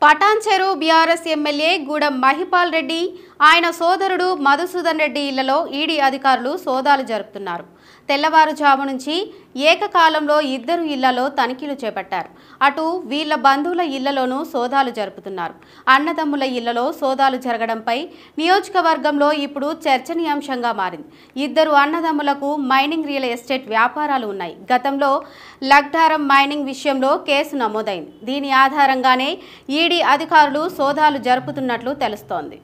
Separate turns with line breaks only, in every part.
Patancheru BRS MLA Gudem Mahipal Reddy ఆయన సోదరుడు మధుసూదన్ రెడ్డి ఇళ్లలో ఈడీ అధికారులు సోదాలు జరుపుతున్నారు. తెల్లవారుజాము నుంచి ఏకకాలంలో ఇద్దరు ఇళ్లలో తనిఖీలు చేపట్టారు. అటు వీళ్ల బంధువుల ఇళ్లలోనూ సోదాలు జరుపుతున్నారు. అన్నదమ్ముల ఇళ్లలో సోదాలు జరగడంపై నియోజకవర్గంలో ఇప్పుడు చర్చనీయాంశంగా మారింది. ఇద్దరు అన్నదమ్ములకు మైనింగ్ రియల్ ఎస్టేట్ వ్యాపారాలు ఉన్నాయి. గతంలో లగ్డారం మైనింగ్ విషయంలో కేసు నమోదైంది. దీని ఆధారంగానే ఈడీ అధికారులు సోదాలు జరుపుతున్నట్లు తెలుస్తోంది.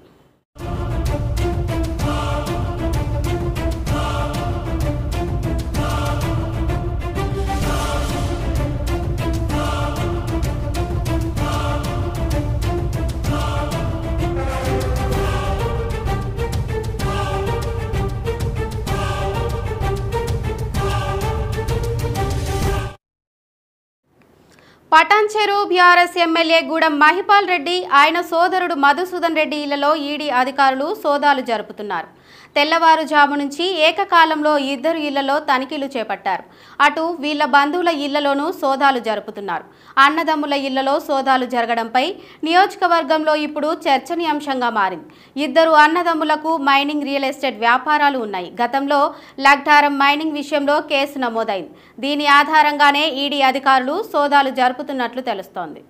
పటాన్చెరు బీఆర్ఎస్ ఎమ్మెల్యే గూడెం మహిపాల్ రెడ్డి ఆయన సోదరుడు మధుసూదన్ రెడ్డి ఇళ్లలో ఈడీ అధికారులు సోదాలు జరుపుతున్నారు. తెల్లవారుజాము నుంచి ఏకకాలంలో ఇద్దరు ఇళ్లలో తనిఖీలు చేపట్టారు. అటు వీళ్ల బంధువుల ఇళ్లలోనూ సోదాలు జరుపుతున్నారు. అన్నదమ్ముల ఇళ్లలో సోదాలు జరగడంపై నియోజకవర్గంలో ఇప్పుడు చర్చనీయాంశంగా మారింది. ఇద్దరు అన్నదమ్ములకు మైనింగ్ రియల్ ఎస్టేట్ వ్యాపారాలు ఉన్నాయి. గతంలో లగ్డారం మైనింగ్ విషయంలో కేసు నమోదైంది. దీని ఆధారంగానే ఈడీ అధికారులు సోదాలు జరుపుతున్నట్లు తెలుస్తోంది.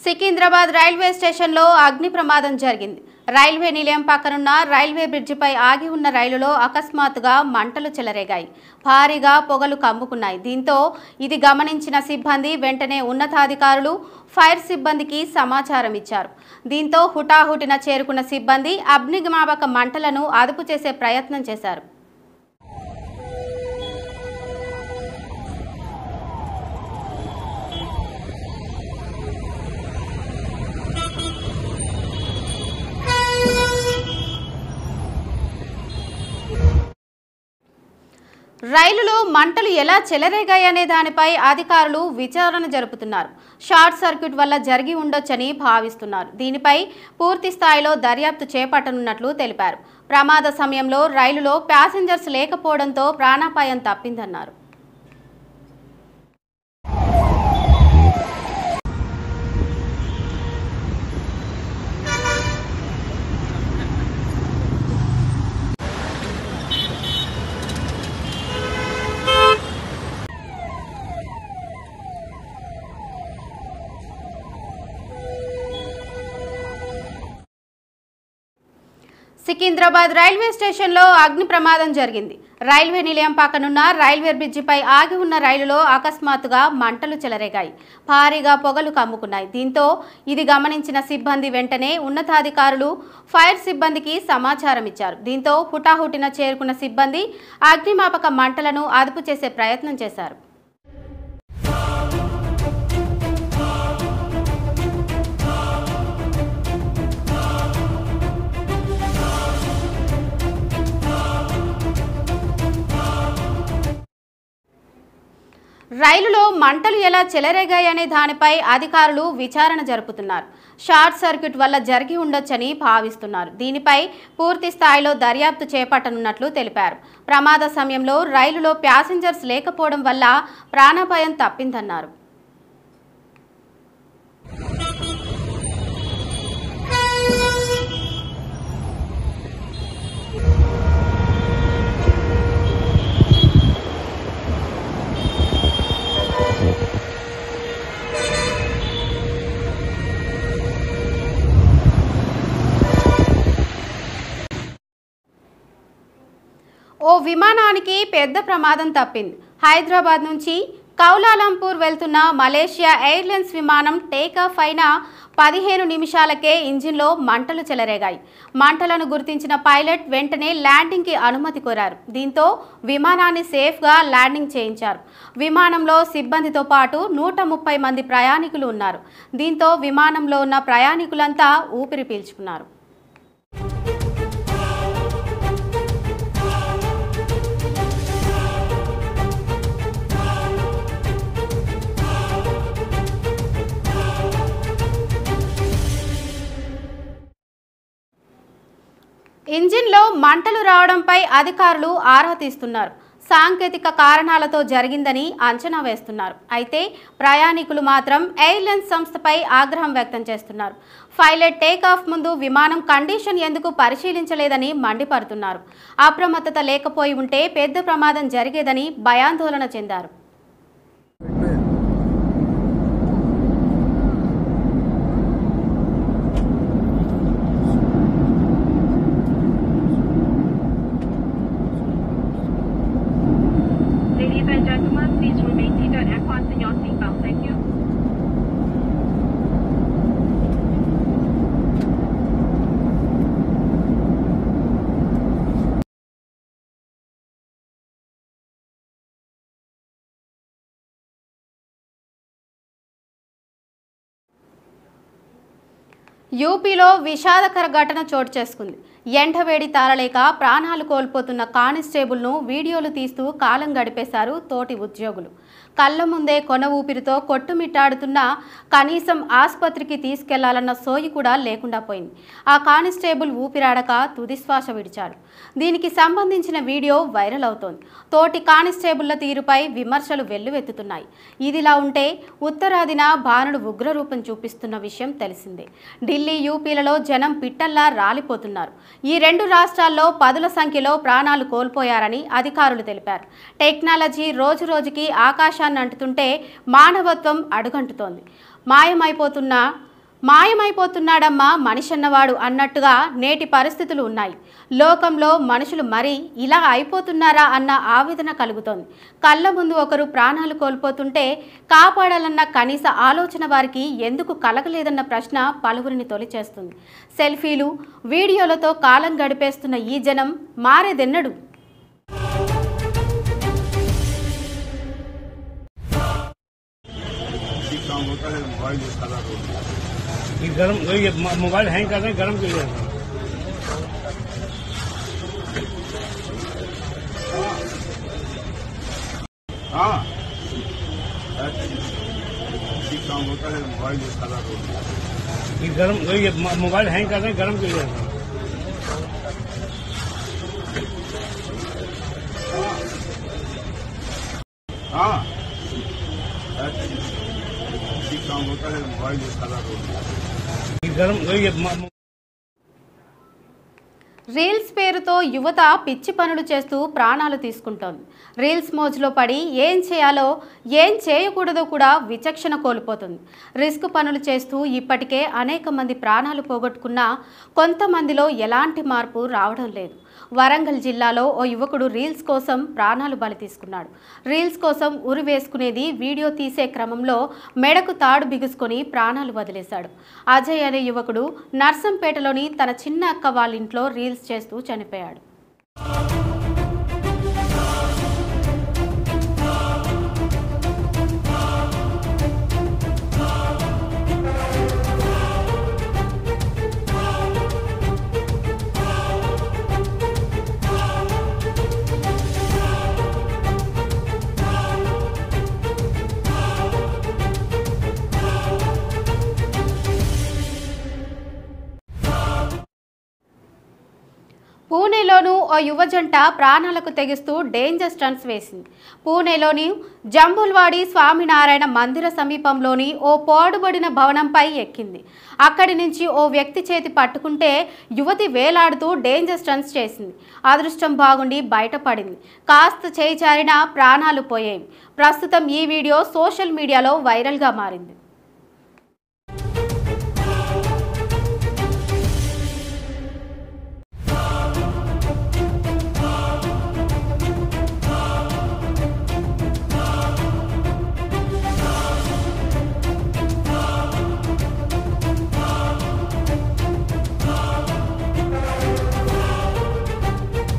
సికింద్రాబాద్ రైల్వే స్టేషన్లో అగ్ని ప్రమాదం జరిగింది. రైల్వే నిలయం పక్కనున్న రైల్వే బ్రిడ్జిపై ఆగి ఉన్న రైలులో అకస్మాత్తుగా మంటలు చెలరేగాయి. భారీగా పొగలు కమ్ముకున్నాయి. దీంతో ఇది గమనించిన సిబ్బంది వెంటనే ఉన్నతాధికారులు ఫైర్ సిబ్బందికి సమాచారం ఇచ్చారు. దీంతో హుటాహుటిన చేరుకున్న సిబ్బంది అగ్నిమాపక మంటలను అదుపు చేసే ప్రయత్నం చేశారు. రైలులో మంటలు ఎలా చెలరేగాయనే దానిపై అధికారులు విచారణ జరుపుతున్నారు. షార్ట్ సర్క్యూట్ వల్ల జరిగి ఉండొచ్చని భావిస్తున్నారు. దీనిపై పూర్తి స్థాయిలో దర్యాప్తు చేపట్టనున్నట్లు తెలిపారు. ప్రమాద సమయంలో రైలులో ప్యాసింజర్స్ లేకపోవడంతో ప్రాణాపాయం తప్పిందన్నారు. సికింద్రాబాద్ రైల్వే స్టేషన్లో అగ్ని ప్రమాదం జరిగింది. రైల్వే నిలయం పక్కనున్న రైల్వే బ్రిడ్జిపై ఆగి ఉన్న రైలులో అకస్మాత్తుగా మంటలు చెలరేగాయి. భారీగా పొగలు కమ్ముకున్నాయి. దీంతో ఇది గమనించిన సిబ్బంది వెంటనే ఉన్నతాధికారులు ఫైర్ సిబ్బందికి సమాచారం ఇచ్చారు. దీంతో హుటాహుటిన చేరుకున్న సిబ్బంది అగ్నిమాపక మంటలను అదుపు చేసే ప్రయత్నం చేశారు. రైలులో మంటలు ఎలా చెలరేగాయనే దానిపై అధికారులు విచారణ జరుపుతున్నారు. షార్ట్ సర్క్యూట్ వల్ల జరిగి ఉండొచ్చని భావిస్తున్నారు. దీనిపై పూర్తి స్థాయిలో దర్యాప్తు చేపట్టనున్నట్లు తెలిపారు. ప్రమాద సమయంలో రైలులో ప్యాసింజర్స్ లేకపోవడం వల్ల ప్రాణాపాయం తప్పిందన్నారు. ఓ విమానానికి పెద్ద ప్రమాదం తప్పింది. హైదరాబాద్ నుంచి కౌలాలంపూర్ వెళ్తున్న మలేషియా ఎయిర్లైన్స్ విమానం టేకాఫ్ అయిన 15 నిమిషాలకే ఇంజిన్లో మంటలు చెలరేగాయి. మంటలను గుర్తించిన పైలట్ వెంటనే ల్యాండింగ్కి అనుమతి కోరారు. దీంతో విమానాన్ని సేఫ్గా ల్యాండింగ్ చేయించారు. విమానంలో సిబ్బందితో పాటు 130 మంది ప్రయాణికులు ఉన్నారు. దీంతో విమానంలో ఉన్న ప్రయాణికులంతా ఊపిరి పీల్చుకున్నారు. ఇంజిన్లో మంటలు రావడంపై అధికారులు ఆరా తీస్తున్నారు. సాంకేతిక కారణాలతో జరిగిందని అంచనా వేస్తున్నారు. అయితే ప్రయాణికులు మాత్రం ఎయిర్లైన్స్ సంస్థపై ఆగ్రహం వ్యక్తం చేస్తున్నారు. పైలట్ టేకాఫ్ ముందు విమానం కండిషన్ ఎందుకు పరిశీలించలేదని మండిపడుతున్నారు. అప్రమత్తత లేకపోయి ఉంటే పెద్ద ప్రమాదం జరిగేదని భయాందోళన చెందారు.
Ladies and gentlemen, please remain seated and fasten your seatbelt. Thank you.
యూపీలో విషాదకర ఘటన చోటు చేసుకుంది. ఎండవేడి తాళలేక ప్రాణాలు కోల్పోతున్న కానిస్టేబుల్ను వీడియోలు తీస్తూ కాలం గడిపేశారు తోటి ఉద్యోగులు. కళ్ళ ముందే కొన ఊపిరితో కొట్టుమిట్టాడుతున్నా కనీసం ఆసుపత్రికి తీసుకెళ్లాలన్న సోయి కూడా లేకుండా పోయింది. ఆ కానిస్టేబుల్ ఊపిరాడక తుదిశ్వాస విడిచాడు. దీనికి సంబంధించిన వీడియో వైరల్ అవుతోంది. తోటి కానిస్టేబుళ్ల తీరుపై విమర్శలు వెల్లువెత్తుతున్నాయి. ఇదిలా ఉంటే ఉత్తరాదిన బాణుడు ఉగ్రరూపం చూపిస్తున్న విషయం తెలిసిందే. ఢిల్లీ, యూపీలలో జనం పిట్టల్లా రాలిపోతున్నారు. ఈ రెండు రాష్ట్రాల్లో పదుల సంఖ్యలో ప్రాణాలు కోల్పోయారని అధికారులు తెలిపారు. టెక్నాలజీ రోజురోజుకి ఆకాశాన్ని అంటుతుంటే మానవత్వం అడుగంటుతోంది. మాయమైపోతున్నాడమ్మా మనిషన్నవాడు అన్నట్టుగా నేటి పరిస్థితులు ఉన్నాయి. లోకంలో మనుషులు మరీ ఇలా అయిపోతున్నారా అన్న ఆవేదన కలుగుతోంది. కళ్ళ ముందు ఒకరు ప్రాణాలు కోల్పోతుంటే కాపాడాలన్న కనీస ఆలోచన వారికి ఎందుకు కలగలేదన్న ప్రశ్న పలువురిని తొలిచేస్తుంది. సెల్ఫీలు, వీడియోలతో కాలం గడిపేస్తున్న ఈ జనం మారేదెన్నడు?
गरम मोबाइल हैंग कर रहे हैं, गरम कर हाँ काम होता है, मोबाइल गरम मोबाइल हैंग कर रहे हैं, गरम कर हाँ काम होता है, मोबाइल
రీల్స్ పేరుతో యువత పిచ్చి పనులు చేస్తూ ప్రాణాలు తీసుకుంటోంది. రీల్స్ మోజులో పడి ఏం చేయాలో ఏం చేయకూడదో కూడా విచక్షణ కోల్పోతుంది. రిస్క్ పనులు చేస్తూ ఇప్పటికే అనేక మంది ప్రాణాలు పోగొట్టుకున్నా కొంతమందిలో ఎలాంటి మార్పు రావడం లేదు. వరంగల్ జిల్లాలో ఓ యువకుడు రీల్స్ కోసం ప్రాణాలు బలి తీసుకున్నాడు. రీల్స్ కోసం ఉరి వేసుకునేది వీడియో తీసే క్రమంలో మెడకు తాడు బిగుసుకొని ప్రాణాలు వదిలేశాడు. అజయ్ అనే యువకుడు నర్సంపేటలోని తన చిన్న అక్క వాళ్ళ ఇంట్లో రీల్స్ చేస్తూ చనిపోయాడు. పూణేలోనూ ఓ యువ జంట ప్రాణాలకు తెగిస్తూ డేంజర్ స్టంట్స్ వేసింది. పూణేలోని జంబుల్వాడి స్వామినారాయణ మందిర సమీపంలోని ఓ పాడుబడిన భవనంపై ఎక్కింది. అక్కడి నుంచి ఓ వ్యక్తి చేతి పట్టుకుంటే యువతి వేలాడుతూ డేంజర్ స్టంట్స్ చేసింది. అదృష్టం బాగుండి బయటపడింది. కాస్త చేయి జారినా ప్రాణాలు పోయేవి. ప్రస్తుతం ఈ వీడియో సోషల్ మీడియాలో వైరల్గా మారింది.